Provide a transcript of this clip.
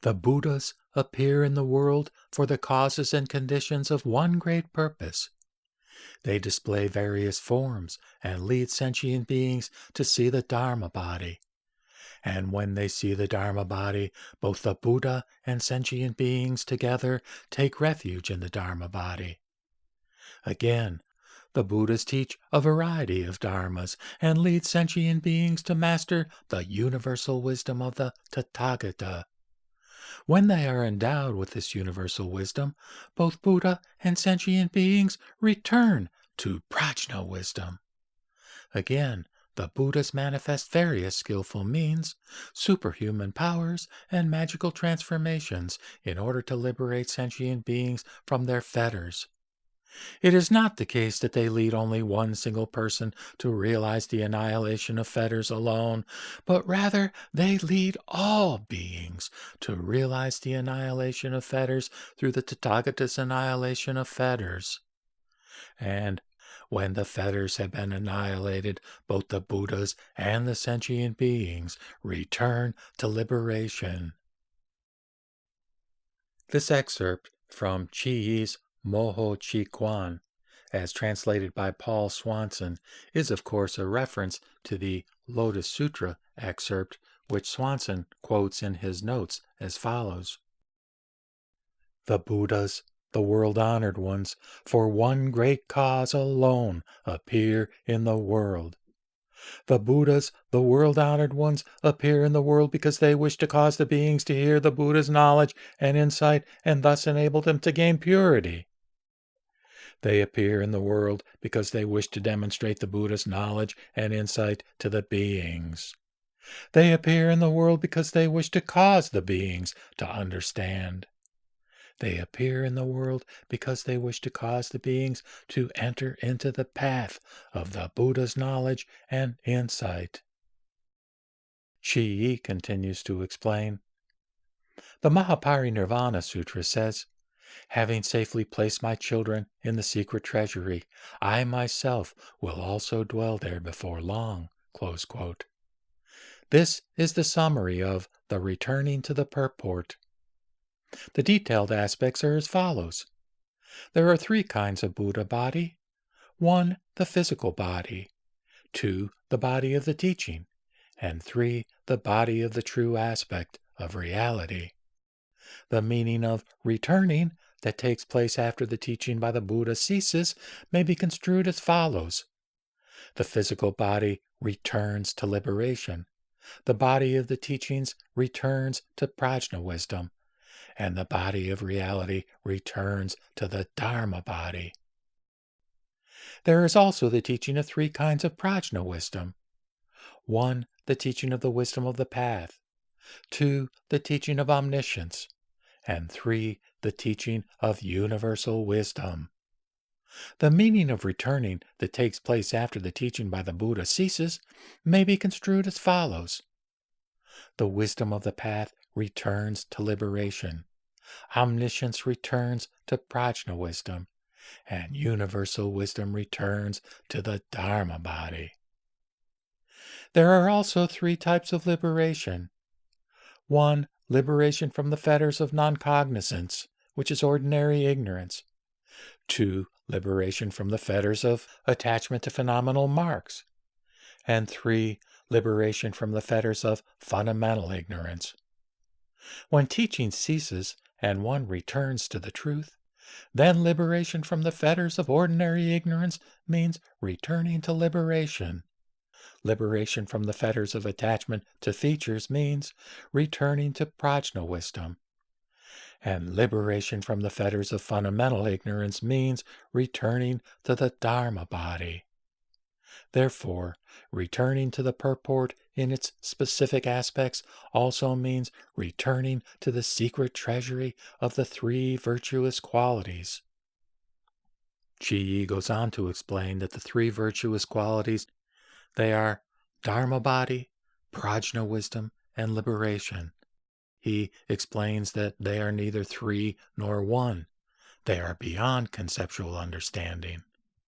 The Buddhas appear in the world for the causes and conditions of one great purpose. They display various forms and lead sentient beings to see the Dharma body. And when they see the Dharma body, both the Buddha and sentient beings together take refuge in the Dharma body. Again, the Buddhas teach a variety of dharmas and lead sentient beings to master the universal wisdom of the Tathagata. When they are endowed with this universal wisdom, both Buddha and sentient beings return to prajna wisdom. Again, the Buddhas manifest various skillful means, superhuman powers, and magical transformations in order to liberate sentient beings from their fetters. It is not the case that they lead only one single person to realize the annihilation of fetters alone, but rather they lead all beings to realize the annihilation of fetters through the Tathagata's annihilation of fetters. And when the fetters have been annihilated, both the Buddhas and the sentient beings return to liberation. This excerpt from Chih-i's Chih-kuan, as translated by Paul Swanson, is of course a reference to the Lotus Sutra excerpt, which Swanson quotes in his notes as follows. The Buddhas, the world-honored ones, for one great cause alone appear in the world. The Buddhas, the world-honored ones, appear in the world because they wish to cause the beings to hear the Buddha's knowledge and insight and thus enable them to gain purity. They appear in the world because they wish to demonstrate the Buddha's knowledge and insight to the beings. They appear in the world because they wish to cause the beings to understand. They appear in the world because they wish to cause the beings to enter into the path of the Buddha's knowledge and insight. Chih-i continues to explain. The Mahaparinirvana Sutra says, having safely placed my children in the secret treasury, I myself will also dwell there before long. Close quote. This is the summary of the returning to the purport. The detailed aspects are as follows. There are 3 kinds of Buddha body. 1, the physical body. 2, the body of the teaching. And 3, the body of the true aspect of reality. The meaning of returning that takes place after the teaching by the Buddha ceases may be construed as follows. The physical body returns to liberation. The body of the teachings returns to prajna wisdom. And the body of reality returns to the Dharma body. There is also the teaching of 3 kinds of prajna wisdom. 1, the teaching of the wisdom of the path. 2, the teaching of omniscience. And 3, the teaching of universal wisdom. The meaning of returning that takes place after the teaching by the Buddha ceases may be construed as follows. The wisdom of the path returns to liberation. Omniscience returns to prajna wisdom. And universal wisdom returns to the Dharma body. There are also 3 types of liberation. 1, liberation from the fetters of non-cognizance, which is ordinary ignorance. 2, liberation from the fetters of attachment to phenomenal marks. And 3, liberation from the fetters of fundamental ignorance. When teaching ceases and one returns to the truth, then liberation from the fetters of ordinary ignorance means returning to liberation. Liberation from the fetters of attachment to features means returning to prajna wisdom. And liberation from the fetters of fundamental ignorance means returning to the Dharma body. Therefore, returning to the purport in its specific aspects also means returning to the secret treasury of the 3 virtuous qualities. Chih-i goes on to explain that the 3 virtuous qualities, they are Dharma body, prajna wisdom, and liberation. He explains that they are neither 3 nor 1. They are beyond conceptual understanding.